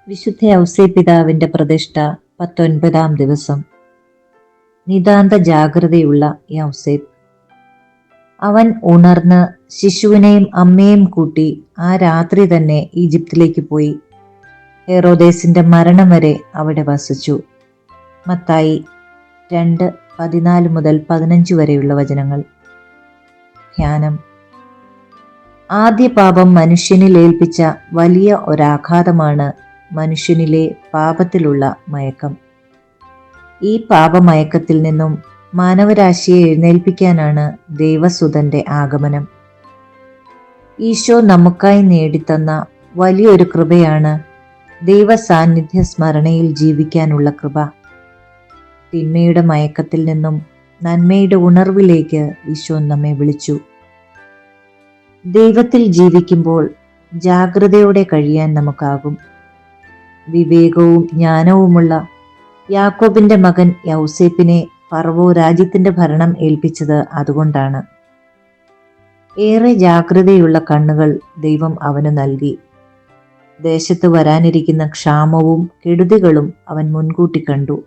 വിശുദ്ധ ഔസേപ്പിതാവിന്റെ പ്രതിഷ്ഠ 19-ാം ദിവസം. നിതാന്ത ജാഗ്രതയുള്ള യൗസേപ്പ്. അവൻ ഉണർന്ന് ശിശുവിനെയും അമ്മയെയും കൂട്ടി ആ രാത്രി തന്നെ ഈജിപ്തിലേക്ക് പോയി. ഹെറോദേസിന്റെ മരണം വരെ അവിടെ വസിച്ചു. മത്തായി 2:14 മുതൽ 15 വരെയുള്ള വചനങ്ങൾ. ധ്യാനം. ആദ്യ പാപം മനുഷ്യനിൽ ഏൽപ്പിച്ച വലിയ ഒരാഘാതമാണ് മനുഷ്യനിലെ പാപത്തിലുള്ള മയക്കം. ഈ പാപമയക്കത്തിൽ നിന്നും മാനവരാശിയെ എഴുന്നേൽപ്പിക്കാനാണ് ദൈവസുതന്റെ ആഗമനം. ഈശോ നമുക്കായി നേടിത്തന്ന വലിയൊരു കൃപയാണ് ദൈവ സാന്നിധ്യ സ്മരണയിൽ ജീവിക്കാനുള്ള കൃപ. തിന്മയുടെ മയക്കത്തിൽ നിന്നും നന്മയുടെ ഉണർവിലേക്ക് ഈശോ നമ്മെ വിളിച്ചു. ദൈവത്തിൽ ജീവിക്കുമ്പോൾ ജാഗ്രതയോടെ കഴിയാൻ നമുക്കാകും. വിവേകവും ജ്ഞാനവുമുള്ള യാക്കോബിന്റെ മകൻ യൗസേപ്പിനെ ഫറവോ രാജ്യത്തിന്റെ ഭരണം ഏൽപ്പിച്ചത് അതുകൊണ്ടാണ്. ഏറെ ജാഗ്രതയുള്ള കണ്ണുകൾ ദൈവം അവന് നൽകി. ദേശത്ത് വരാനിരിക്കുന്ന ക്ഷാമവും കെടുതികളും അവൻ മുൻകൂട്ടി കണ്ടു.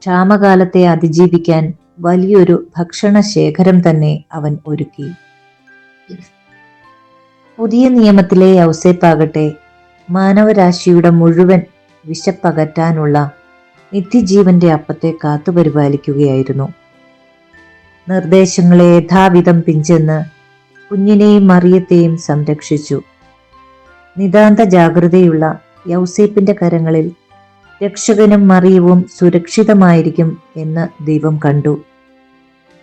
ക്ഷാമകാലത്തെ അതിജീവിക്കാൻ വലിയൊരു ഭക്ഷണശേഖരം തന്നെ അവൻ ഒരുക്കി. പുതിയ നിയമത്തിലെ യൗസേപ്പാകട്ടെ മാനവരാശിയുടെ മുഴുവൻ വിശപ്പകറ്റാനുള്ള നിത്യജീവന്റെ അപ്പത്തെ കാത്തുപരിപാലിക്കുകയായിരുന്നു. നിർദ്ദേശങ്ങളെ യഥാവിധം പിഞ്ചെന്ന് കുഞ്ഞിനെയും മറിയത്തെയും സംരക്ഷിച്ചു. നിതാന്ത ജാഗ്രതയുള്ള യൗസേപ്പിന്റെ കരങ്ങളിൽ രക്ഷകനും മറിയവും സുരക്ഷിതമായിരിക്കും എന്ന് ദൈവം കണ്ടു.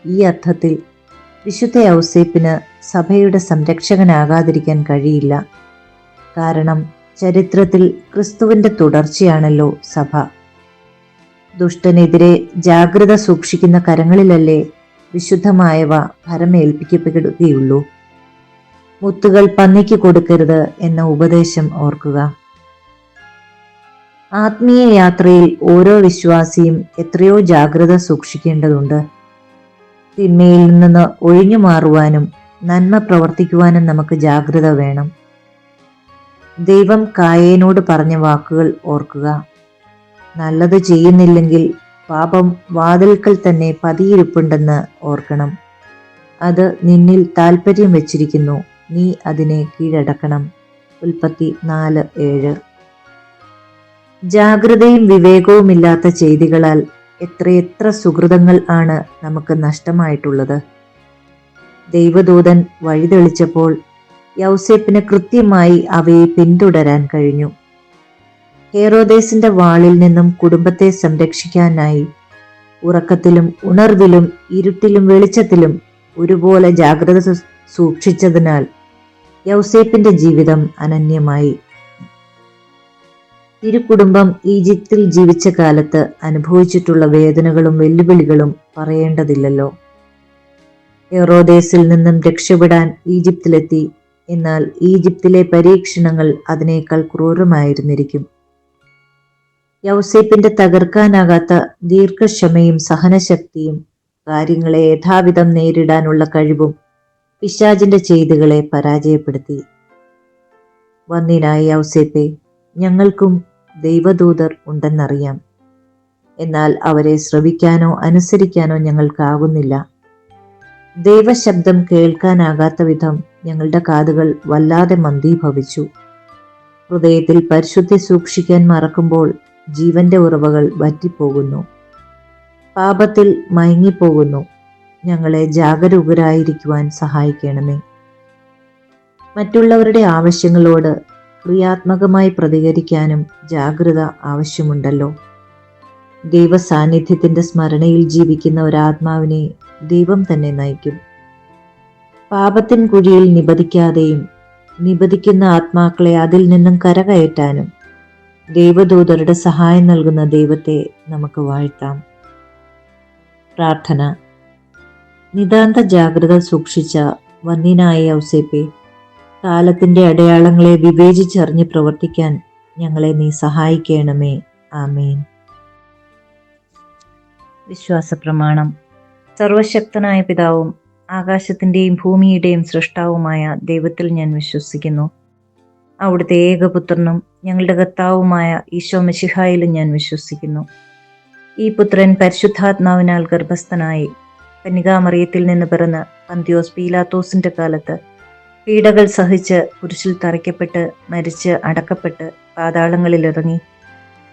ഈ അർത്ഥത്തിൽ വിശുദ്ധ യൗസേപ്പിന് സഭയുടെ സംരക്ഷകനാകാതിരിക്കാൻ കഴിയില്ല. കാരണം ചരിത്രത്തിൽ ക്രിസ്തുവിന്റെ തുടർച്ചയാണല്ലോ സഭ. ദുഷ്ടനെതിരെ ജാഗ്രത സൂക്ഷിക്കുന്ന കരങ്ങളിലല്ലേ വിശുദ്ധമായവ ഭരമേൽപ്പിക്കപ്പെടുകയുള്ളൂ. മുത്തുകൾ പന്നിക്ക് കൊടുക്കരുത് എന്ന ഉപദേശം ഓർക്കുക. ആത്മീയ യാത്രയിൽ ഓരോ വിശ്വാസിയും എത്രയോ ജാഗ്രത സൂക്ഷിക്കേണ്ടതുണ്ട്. തിന്മയിൽ നിന്ന് ഒഴിഞ്ഞു മാറുവാനും നന്മ പ്രവർത്തിക്കുവാനും നമുക്ക് ജാഗ്രത വേണം. ദൈവം കായേനോട് പറഞ്ഞ വാക്കുകൾ ഓർക്കുക. നല്ലത് ചെയ്യുന്നില്ലെങ്കിൽ പാപം വാതിൽക്കൽ തന്നെ പതിയിരിപ്പുണ്ടെന്ന് ഓർക്കണം. അത് നിന്നിൽ താൽപ്പര്യം വെച്ചിരിക്കുന്നു, നീ അതിനെ കീഴടക്കണം. ഉൽപ്പത്തി 4:7. ജാഗ്രതയും വിവേകവുമില്ലാത്ത ചെയ്തികളാൽ എത്രയെത്ര സുഹൃതങ്ങൾ ആണ് നമുക്ക് നഷ്ടമായിട്ടുള്ളത്. ദൈവദൂതൻ വഴിതെളിച്ചപ്പോൾ യൗസേപ്പിന് കൃത്യമായി അവയെ പിന്തുടരാൻ കഴിഞ്ഞു. ഹെറോദേസിന്റെ വാളിൽ നിന്നും കുടുംബത്തെ സംരക്ഷിക്കാനായി ഉറക്കത്തിലും ഉണർവിലും ഇരുട്ടിലും വെളിച്ചത്തിലും ഒരുപോലെ ജാഗ്രത സൂക്ഷിച്ചതിനാൽ യൗസേപ്പിന്റെ ജീവിതം അനന്യമായി. തിരുക്കുടുംബം ഈജിപ്തിൽ ജീവിച്ച കാലത്ത് അനുഭവിച്ചിട്ടുള്ള വേദനകളും വെല്ലുവിളികളും പറയേണ്ടതില്ലല്ലോ. ഹെറോദേസിൽ നിന്നും രക്ഷപ്പെടാൻ ഈജിപ്തിലെത്തി. എന്നാൽ ഈജിപ്തിലെ പരീക്ഷണങ്ങൾ അതിനേക്കാൾ ക്രൂരമായിരുന്നിരിക്കും. യൗസേപ്പിന്റെ തകർക്കാനാകാത്ത ദീർഘക്ഷമയും സഹനശക്തിയും കാര്യങ്ങളെ യഥാവിധം നേരിടാനുള്ള കഴിവും പിശാചിന്റെ ചെയ്തികളെ പരാജയപ്പെടുത്തി. വന്ദിനായ യൗസേപ്പെ, ഞങ്ങൾക്കും ദൈവദൂതർ ഉണ്ടെന്നറിയാം. എന്നാൽ അവരെ ശ്രവിക്കാനോ അനുസരിക്കാനോ ഞങ്ങൾക്കാകുന്നില്ല. ദൈവശബ്ദം കേൾക്കാനാകാത്ത വിധം ഞങ്ങളുടെ കാതുകൾ വല്ലാതെ മന്ദീഭവിച്ചു. ഹൃദയത്തിൽ പരിശുദ്ധി സൂക്ഷിക്കാൻ മറക്കുമ്പോൾ ജീവന്റെ ഉറവകൾ വറ്റിപ്പോകുന്നു. പാപത്തിൽ മയങ്ങിപ്പോകുന്നു. ഞങ്ങളെ ജാഗരൂകരായിരിക്കുവാൻ സഹായിക്കണമേ. മറ്റുള്ളവരുടെ ആവശ്യങ്ങളോട് ക്രിയാത്മകമായി പ്രതികരിക്കാനും ജാഗ്രത ആവശ്യമുണ്ടല്ലോ. ദൈവ സാന്നിധ്യത്തിന്റെ സ്മരണയിൽ ജീവിക്കുന്ന ഒരാത്മാവിനെ ദൈവം തന്നെ നയിക്കും. പാപത്തിൻ കുഴിയിൽ നിബദിക്കാതെയും നിബദിക്കുന്ന ആത്മാക്കളെ അതിൽ നിന്നും കരകയറ്റാനും ദൈവദൂതരുടെ സഹായം നൽകുന്ന ദൈവത്തെ നമുക്ക് വാഴ്ത്താം. പ്രാർത്ഥന. നിതാന്ത ജാഗ്രത സൂക്ഷിച്ച വന്ദിനായ യൗസേപ്പെ, കാലത്തിന്റെ അടയാളങ്ങളെ വിവേചിച്ചറിഞ്ഞ് പ്രവർത്തിക്കാൻ ഞങ്ങളെ നീ സഹായിക്കണമേ. ആമേൻ. വിശ്വാസപ്രമാണം. സർവശക്തനായ പിതാവും ആകാശത്തിന്റെയും ഭൂമിയുടെയും സൃഷ്ടാവുമായ ദൈവത്തിൽ ഞാൻ വിശ്വസിക്കുന്നു. അവിടുത്തെ ഏകപുത്രനും ഞങ്ങളുടെ കർത്താവുമായ ഈശോ മിശിഹായിലും ഞാൻ വിശ്വസിക്കുന്നു. ഈ പുത്രൻ പരിശുദ്ധാത്മാവിനാൽ ഗർഭസ്ഥനായി കന്യകാമറിയത്തിൽ നിന്ന് പിറന്ന് പന്തിയോസ് പീലാത്തോസിന്റെ കാലത്ത് പീഡകൾ സഹിച്ച് കുരിശിൽ തറയ്ക്കപ്പെട്ട് മരിച്ച് അടക്കപ്പെട്ട് പാതാളങ്ങളിലിറങ്ങി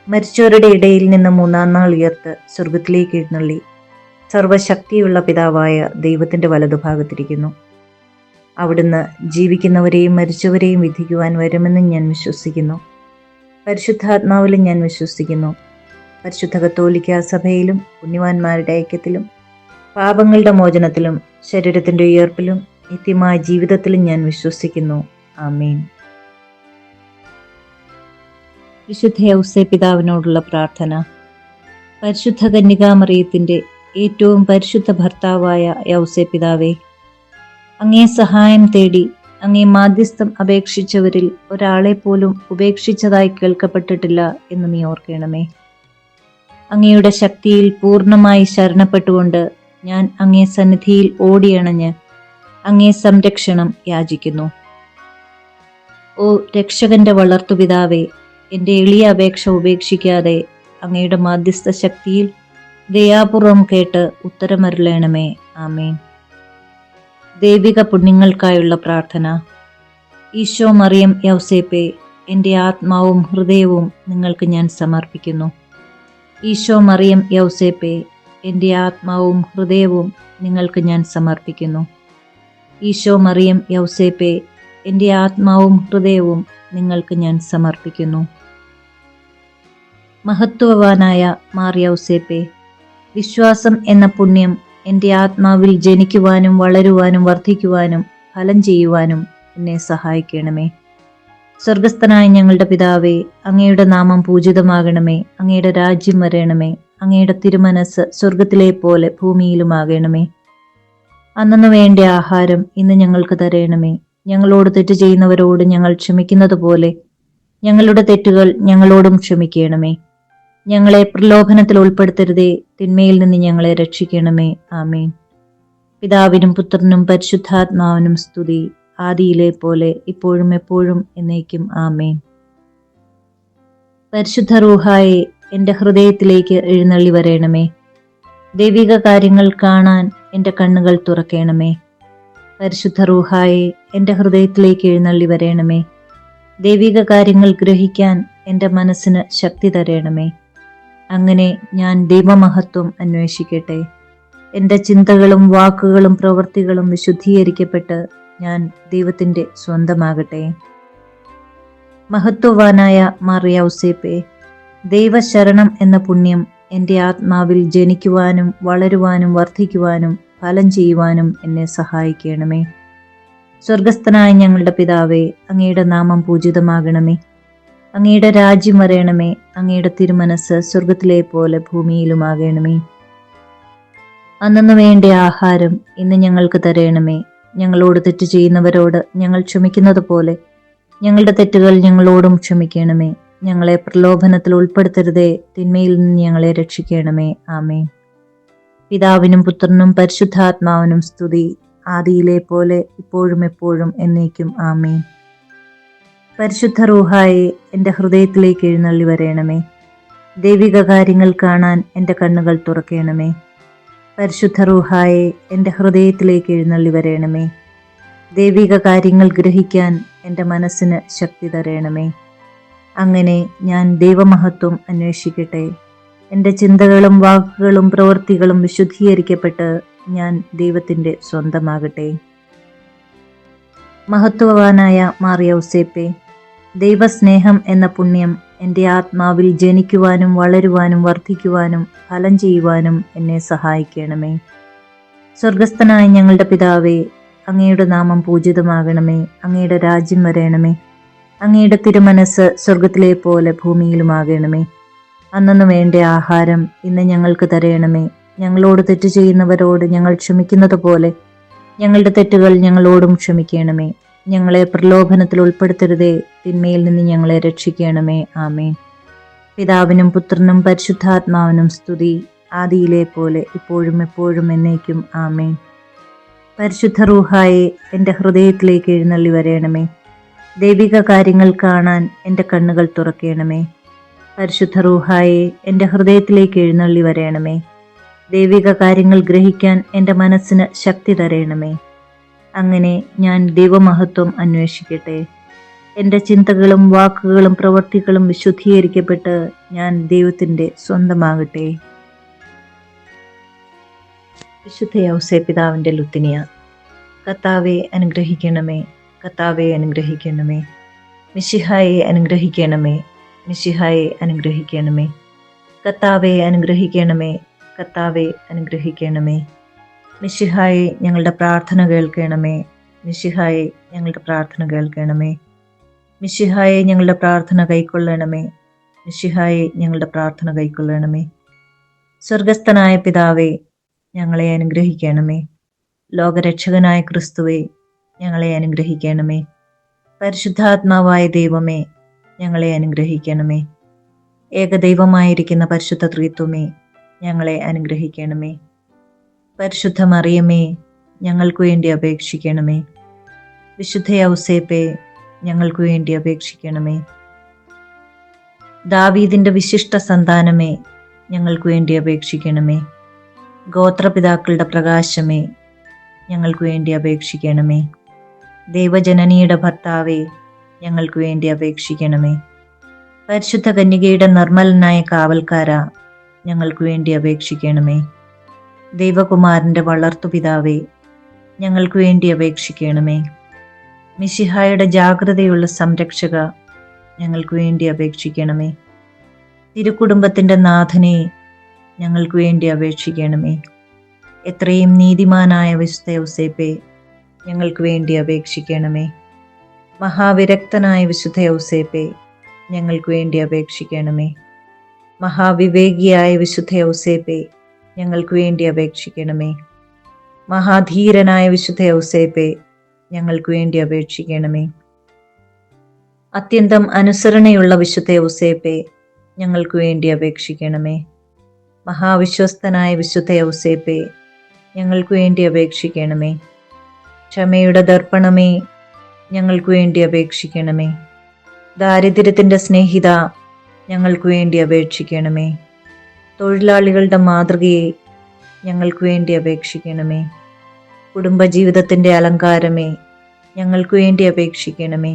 മരിച്ചവരുടെ ഇടയിൽ നിന്ന് മൂന്നാം നാൾ ഉയർത്ത് സ്വർഗത്തിലേക്ക് എഴുന്നള്ളി സർവശക്തിയുള്ള പിതാവായ ദൈവത്തിന്റെ വലതുഭാഗത്തിരിക്കുന്നു. അവിടുന്ന് ജീവിക്കുന്നവരെയും മരിച്ചവരെയും വിധിക്കുവാൻ വരുമെന്നും ഞാൻ വിശ്വസിക്കുന്നു. പരിശുദ്ധാത്മാവിലും ഞാൻ വിശ്വസിക്കുന്നു. പരിശുദ്ധ കത്തോലിക്കാ സഭയിലും പുണ്യവാന്മാരുടെ ഐക്യത്തിലും പാപങ്ങളുടെ മോചനത്തിലും ശരീരത്തിന്റെ ഉയർപ്പിലും നിത്യമായ ജീവിതത്തിലും ഞാൻ വിശ്വസിക്കുന്നു. ആമേൻ. വിശുദ്ധ യൗസേ പിതാവിനോടുള്ള പ്രാർത്ഥന. പരിശുദ്ധ കന്യകാമറിയത്തിന്റെ ഏറ്റവും പരിശുദ്ധ ഭർത്താവായ യൗസേ പിതാവേ, അങ്ങേ സഹായം തേടി അങ്ങേ മാധ്യസ്ഥം അപേക്ഷിച്ചവരിൽ ഒരാളെ പോലും ഉപേക്ഷിച്ചതായി കേൾക്കപ്പെട്ടിട്ടില്ല എന്ന് നീ ഓർക്കണമേ. അങ്ങയുടെ ശക്തിയിൽ പൂർണ്ണമായി ശരണപ്പെട്ടുകൊണ്ട് ഞാൻ അങ്ങേ സന്നിധിയിൽ ഓടിയണഞ്ഞ് അങ്ങേ സംരക്ഷണം യാചിക്കുന്നു. ഓ രക്ഷകന്റെ വളർത്തുപിതാവേ, എൻ്റെ എളിയ അപേക്ഷ ഉപേക്ഷിക്കാതെ അങ്ങയുടെ മാധ്യസ്ഥ ശക്തിയിൽ ദയാപൂർവം കേട്ട് ഉത്തരമരുളണമേ. ആമേൻ. ദൈവിക പുണ്യങ്ങൾക്കായുള്ള പ്രാർത്ഥന. ഈശോ, മറിയം, യൗസേപ്പേ, എൻ്റെ ആത്മാവും ഹൃദയവും നിങ്ങൾക്ക് ഞാൻ സമർപ്പിക്കുന്നു. ഈശോ, മറിയം, യൗസേപ്പേ, എൻ്റെ ആത്മാവും ഹൃദയവും നിങ്ങൾക്ക് ഞാൻ സമർപ്പിക്കുന്നു. ഈശോ, മറിയം, യൗസേപ്പേ, എൻ്റെ ആത്മാവും ഹൃദയവും നിങ്ങൾക്ക് ഞാൻ സമർപ്പിക്കുന്നു. മഹത്വവാനായ മാർ യൗസേപ്പേ, വിശ്വാസം എന്ന പുണ്യം എൻ്റെ ആത്മാവിൽ ജനിക്കുവാനും വളരുവാനും വർദ്ധിക്കുവാനും ഫലം ചെയ്യുവാനും എന്നെ സഹായിക്കണമേ. സ്വർഗസ്ഥനായ ഞങ്ങളുടെ പിതാവേ, അങ്ങയുടെ നാമം പൂജിതമാകണമേ. അങ്ങയുടെ രാജ്യം വരണമേ. അങ്ങയുടെ തിരുമനസ് സ്വർഗത്തിലെ പോലെ ഭൂമിയിലുമാകണമേ. അന്നു വേണ്ട ആഹാരം ഇന്ന് ഞങ്ങൾക്ക് തരണമേ. ഞങ്ങളോട് തെറ്റ് ചെയ്യുന്നവരോട് ഞങ്ങൾ ക്ഷമിക്കുന്നത് പോലെ ഞങ്ങളുടെ തെറ്റുകൾ ഞങ്ങളോടും ക്ഷമിക്കണമേ. ഞങ്ങളെ പ്രലോഭനത്തിൽ ഉൾപ്പെടുത്തരുതേ, തിന്മയിൽ നിന്ന് ഞങ്ങളെ രക്ഷിക്കണമേ. ആമേൻ. പിതാവിനും പുത്രനും പരിശുദ്ധാത്മാവിനും സ്തുതി, ആദിയിലെ പോലെ ഇപ്പോഴും എപ്പോഴും എന്നേക്കും. ആമേൻ. പരിശുദ്ധ റൂഹായെ എൻ്റെ ഹൃദയത്തിലേക്ക് എഴുന്നള്ളി വരേണമേ. ദൈവിക കാര്യങ്ങൾ കാണാൻ എൻ്റെ കണ്ണുകൾ തുറക്കണമേ. പരിശുദ്ധ റൂഹായെ എൻ്റെ ഹൃദയത്തിലേക്ക് എഴുന്നള്ളി വരേണമേ. ദൈവിക കാര്യങ്ങൾ ഗ്രഹിക്കാൻ എൻ്റെ മനസ്സിന് ശക്തി തരേണമേ. അങ്ങനെ ഞാൻ ദൈവമഹത്വം അന്വേഷിക്കട്ടെ. എൻ്റെ ചിന്തകളും വാക്കുകളും പ്രവൃത്തികളും വിശുദ്ധീകരിക്കപ്പെട്ട് ഞാൻ ദൈവത്തിൻ്റെ സ്വന്തമാകട്ടെ. മഹത്വവാനായ മാർ യൗസേപ്പേ, ദൈവശരണം എന്ന പുണ്യം എൻ്റെ ആത്മാവിൽ ജനിക്കുവാനും വളരുവാനും വർദ്ധിക്കുവാനും ഫലം ചെയ്യുവാനും എന്നെ സഹായിക്കണമേ. സ്വർഗസ്ഥനായ ഞങ്ങളുടെ പിതാവേ, അങ്ങയുടെ നാമം പൂജിതമാകണമേ. അങ്ങയുടെ രാജ്യം വരേണമേ. അങ്ങയുടെ തിരുമനസ് സ്വർഗത്തിലെ പോലെ ഭൂമിയിലുമാകണമേ. അന്നു വേണ്ട ആഹാരം ഇന്ന് ഞങ്ങൾക്ക് തരയണമേ. ഞങ്ങളോട് തെറ്റ് ചെയ്യുന്നവരോട് ഞങ്ങൾ ക്ഷമിക്കുന്നത് പോലെ ഞങ്ങളുടെ തെറ്റുകൾ ഞങ്ങളോടും ക്ഷമിക്കണമേ. ഞങ്ങളെ പ്രലോഭനത്തിൽ ഉൾപ്പെടുത്തരുതേ, തിന്മയിൽ നിന്ന് ഞങ്ങളെ രക്ഷിക്കണമേ. ആമേൻ. പിതാവിനും പുത്രനും പരിശുദ്ധാത്മാവിനും സ്തുതി, ആദിയിലെ പോലെ ഇപ്പോഴും എപ്പോഴും എന്നേക്കും. ആമേൻ. പരിശുദ്ധ റൂഹായെ എൻ്റെ ഹൃദയത്തിലേക്ക് എഴുന്നള്ളി വരേണമേ. ദൈവിക കാര്യങ്ങൾ കാണാൻ എൻ്റെ കണ്ണുകൾ തുറക്കണമേ. പരിശുദ്ധ റൂഹായെ എൻ്റെ ഹൃദയത്തിലേക്ക് എഴുന്നള്ളി വരേണമേ. ദൈവിക കാര്യങ്ങൾ ഗ്രഹിക്കാൻ എൻ്റെ മനസ്സിന് ശക്തി തരേണമേ. അങ്ങനെ ഞാൻ ദൈവമഹത്വം അന്വേഷിക്കട്ടെ. എൻ്റെ ചിന്തകളും വാക്കുകളും പ്രവൃത്തികളും വിശുദ്ധീകരിക്കപ്പെട്ട് ഞാൻ ദൈവത്തിൻ്റെ സ്വന്തമാകട്ടെ. മഹത്വവാനായ മാർ യൗസേപ്പേ, ദൈവസ്നേഹം എന്ന പുണ്യം എൻ്റെ ആത്മാവിൽ ജനിക്കുവാനും വളരുവാനും വർദ്ധിക്കുവാനും ഫലം ചെയ്യുവാനും എന്നെ സഹായിക്കണമേ. സ്വർഗസ്ഥനായ ഞങ്ങളുടെ പിതാവേ, അങ്ങയുടെ നാമം പൂജിതമാകണമേ. അങ്ങയുടെ രാജ്യം വരേണമേ. അങ്ങയുടെ തിരുമനസ് സ്വർഗത്തിലെ പോലെ ഭൂമിയിലുമാകണമേ. അന്നു വേണ്ട ആഹാരം ഇന്ന് ഞങ്ങൾക്ക് തരയണമേ. ഞങ്ങളോട് തെറ്റ് ചെയ്യുന്നവരോട് ഞങ്ങൾ ക്ഷമിക്കുന്നത് പോലെ ഞങ്ങളുടെ തെറ്റുകൾ ഞങ്ങളോടും ക്ഷമിക്കണമേ. ഞങ്ങളെ പ്രലോഭനത്തിൽ ഉൾപ്പെടുത്തരുതേ, തിന്മയിൽ നിന്ന് ഞങ്ങളെ രക്ഷിക്കണമേ. ആമേൻ. പിതാവിനും പുത്രനും പരിശുദ്ധാത്മാവിനും സ്തുതി, ആദിയിലെ പോലെ ഇപ്പോഴും എപ്പോഴും എന്നേക്കും. ആമേൻ. പരിശുദ്ധ റൂഹായെ എൻ്റെ ഹൃദയത്തിലേക്ക് എഴുന്നള്ളി വരേണമേ. ദൈവിക കാര്യങ്ങൾ കാണാൻ എൻ്റെ കണ്ണുകൾ തുറക്കണമേ. പരിശുദ്ധ റൂഹായെ എൻ്റെ ഹൃദയത്തിലേക്ക് എഴുന്നള്ളി വരയണമേ. ദൈവിക കാര്യങ്ങൾ ഗ്രഹിക്കാൻ എൻ്റെ മനസ്സിന് ശക്തി തരയണമേ. അങ്ങനെ ഞാൻ ദൈവമഹത്വം അന്വേഷിക്കട്ടെ. എൻ്റെ ചിന്തകളും വാക്കുകളും പ്രവൃത്തികളും വിശുദ്ധീകരിക്കപ്പെട്ട് ഞാൻ ദൈവത്തിൻ്റെ സ്വന്തമാകട്ടെ. വിശുദ്ധ യൗസേപ്പിതാവിൻ്റെ ലുത്തിനിയ. കർത്താവെ അനുഗ്രഹിക്കണമേ, കർത്താവെ അനുഗ്രഹിക്കണമേ. മിശിഹായെ അനുഗ്രഹിക്കണമേ, മിശിഹായെ അനുഗ്രഹിക്കണമേ. കർത്താവെ അനുഗ്രഹിക്കണമേ, കർത്താവെ അനുഗ്രഹിക്കണമേ. മിശിഹായെ ഞങ്ങളുടെ പ്രാർത്ഥന കേൾക്കണമേ, മിശിഹായെ ഞങ്ങളുടെ പ്രാർത്ഥന കേൾക്കണമേ. മിശിഹായെ ഞങ്ങളുടെ പ്രാർത്ഥന കൈക്കൊള്ളണമേ, മിശിഹായെ ഞങ്ങളുടെ പ്രാർത്ഥന കൈക്കൊള്ളണമേ. സ്വർഗസ്ഥനായ പിതാവേ, ഞങ്ങളെ അനുഗ്രഹിക്കണമേ. ലോകരക്ഷകനായ ക്രിസ്തുവേ, ഞങ്ങളെ അനുഗ്രഹിക്കണമേ. പരിശുദ്ധാത്മാവായ ദൈവമേ, ഞങ്ങളെ അനുഗ്രഹിക്കണമേ. ഏകദൈവമായിരിക്കുന്ന പരിശുദ്ധ ത്രിത്വമേ, ഞങ്ങളെ അനുഗ്രഹിക്കണമേ. പരിശുദ്ധ മറിയമേ, ഞങ്ങൾക്ക് വേണ്ടി അപേക്ഷിക്കണമേ. വിശുദ്ധ യൗസേപ്പേ, ഞങ്ങൾക്ക് വേണ്ടി അപേക്ഷിക്കണമേ. ദാവീദിന്റെ വിശിഷ്ട സന്താനമേ, ഞങ്ങൾക്ക് വേണ്ടി അപേക്ഷിക്കണമേ. ഗോത്രപിതാക്കളുടെ പ്രകാശമേ, ഞങ്ങൾക്ക് വേണ്ടി അപേക്ഷിക്കണമേ. ദൈവജനനിയുടെ ഭർത്താവേ, ഞങ്ങൾക്ക് വേണ്ടി അപേക്ഷിക്കണമേ. പരിശുദ്ധ കന്യകയുടെ നിർമ്മലനായ കാവൽക്കാരാ, ഞങ്ങൾക്ക് വേണ്ടി അപേക്ഷിക്കണമേ. ദൈവകുമാരന്റെ വളർത്തുപിതാവേ, ഞങ്ങൾക്ക് വേണ്ടി അപേക്ഷിക്കണമേ. മിശിഹായുടെ ജാഗ്രതയുള്ള സംരക്ഷക, ഞങ്ങൾക്ക് വേണ്ടി അപേക്ഷിക്കണമേ. തിരുക്കുടുംബത്തിന്റെ നാഥനെ, ഞങ്ങൾക്ക് വേണ്ടി അപേക്ഷിക്കണമേ. എത്രയും നീതിമാനായ വിശുദ്ധ യൗസേപ്പേ, ഞങ്ങൾക്ക് വേണ്ടി അപേക്ഷിക്കണമേ. മഹാവിരക്തനായ വിശുദ്ധ യൗസേപ്പേ, ഞങ്ങൾക്ക് വേണ്ടി അപേക്ഷിക്കണമേ. മഹാവിവേകിയായ വിശുദ്ധ യൗസേപ്പേ, ഞങ്ങൾക്ക് വേണ്ടി അപേക്ഷിക്കണമേ. മഹാധീരനായ വിശുദ്ധ യൗസേപ്പേ, ഞങ്ങൾക്ക് വേണ്ടി അപേക്ഷിക്കണമേ. അത്യന്തം അനുസരണയുള്ള വിശുദ്ധ യൗസേപ്പേ, ഞങ്ങൾക്ക് വേണ്ടി അപേക്ഷിക്കണമേ. മഹാവിശ്വസ്തനായ വിശുദ്ധ യൗസേപ്പേ, ഞങ്ങൾക്ക് വേണ്ടി അപേക്ഷിക്കണമേ. ക്ഷമയുടെ ദർപ്പണമേ, ഞങ്ങൾക്ക് വേണ്ടി അപേക്ഷിക്കണമേ. ദാരിദ്ര്യത്തിൻ്റെ സ്നേഹിത, ഞങ്ങൾക്ക് വേണ്ടി അപേക്ഷിക്കണമേ. തൊഴിലാളികളുടെ മാതൃകയെ, ഞങ്ങൾക്ക് വേണ്ടി അപേക്ഷിക്കണമേ. കുടുംബജീവിതത്തിൻ്റെ അലങ്കാരമേ, ഞങ്ങൾക്ക് വേണ്ടി അപേക്ഷിക്കണമേ.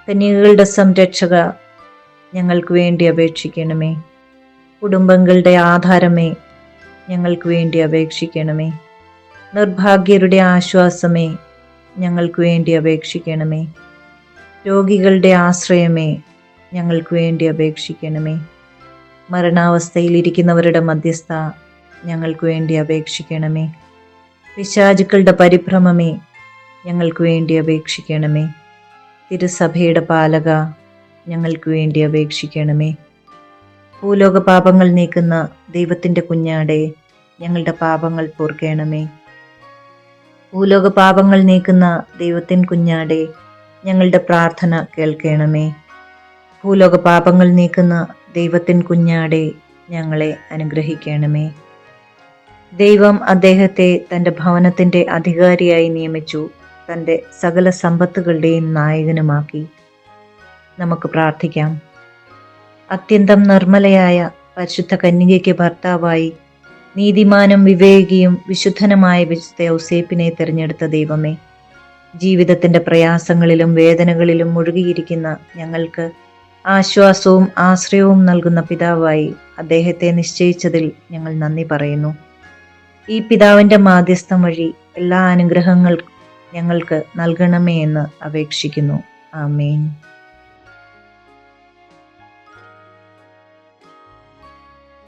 കന്യകകളുടെ സംരക്ഷക, ഞങ്ങൾക്ക് വേണ്ടി അപേക്ഷിക്കണമേ. കുടുംബങ്ങളുടെ ആധാരമേ, ഞങ്ങൾക്ക് വേണ്ടി അപേക്ഷിക്കണമേ. നിർഭാഗ്യരുടെ ആശ്വാസമേ, ഞങ്ങൾക്ക് വേണ്ടി അപേക്ഷിക്കണമേ. രോഗികളുടെ ആശ്രയമേ, ഞങ്ങൾക്ക് വേണ്ടി അപേക്ഷിക്കണമേ. മരണാവസ്ഥയിലിരിക്കുന്നവരുടെ മധ്യസ്ഥ, ഞങ്ങൾക്ക് വേണ്ടി അപേക്ഷിക്കണമേ. പിശാചുക്കളുടെ പരിഭ്രമമേ, ഞങ്ങൾക്ക് വേണ്ടി അപേക്ഷിക്കണമേ. തിരുസഭയുടെ പാലക, ഞങ്ങൾക്ക് വേണ്ടി അപേക്ഷിക്കണമേ. ഭൂലോക പാപങ്ങൾ നീക്കുന്ന ദൈവത്തിൻ്റെ കുഞ്ഞാടെ, ഞങ്ങളുടെ പാപങ്ങൾ പൊറുക്കണമേ. ഭൂലോക പാപങ്ങൾ നീക്കുന്ന ദൈവത്തിൻ കുഞ്ഞാടെ, ഞങ്ങളുടെ പ്രാർത്ഥന കേൾക്കണമേ. ഭൂലോക പാപങ്ങൾ നീക്കുന്ന ദൈവത്തിൻ കുഞ്ഞാടെ, ഞങ്ങളെ അനുഗ്രഹിക്കണമേ. ദൈവം അദ്ദേഹത്തെ തൻ്റെ ഭവനത്തിൻ്റെ അധികാരിയായി നിയമിച്ചു, തൻ്റെ സകല സമ്പത്തുകളുടെയും നായകനുമാക്കി. നമുക്ക് പ്രാർത്ഥിക്കാം. അത്യന്തം നിർമ്മലയായ പരിശുദ്ധ കന്യകയ്ക്ക് ഭർത്താവായി നീതിമാനും വിവേകിയും വിശുദ്ധനുമായ വിശുദ്ധ യൗസേപ്പിനെ തിരഞ്ഞെടുത്ത ദൈവമേ, ജീവിതത്തിൻ്റെ പ്രയാസങ്ങളിലും വേദനകളിലും മുഴുകിയിരിക്കുന്ന ഞങ്ങൾക്ക് ആശ്വാസവും ആശ്രയവും നൽകുന്ന പിതാവായി അദ്ദേഹത്തെ നിശ്ചയിച്ചതിൽ ഞങ്ങൾ നന്ദി പറയുന്നു. ഈ പിതാവിൻ്റെ മാധ്യസ്ഥം വഴി എല്ലാ അനുഗ്രഹങ്ങളും ഞങ്ങൾക്ക് നൽകണമേ എന്ന് അപേക്ഷിക്കുന്നു. ആമേൻ.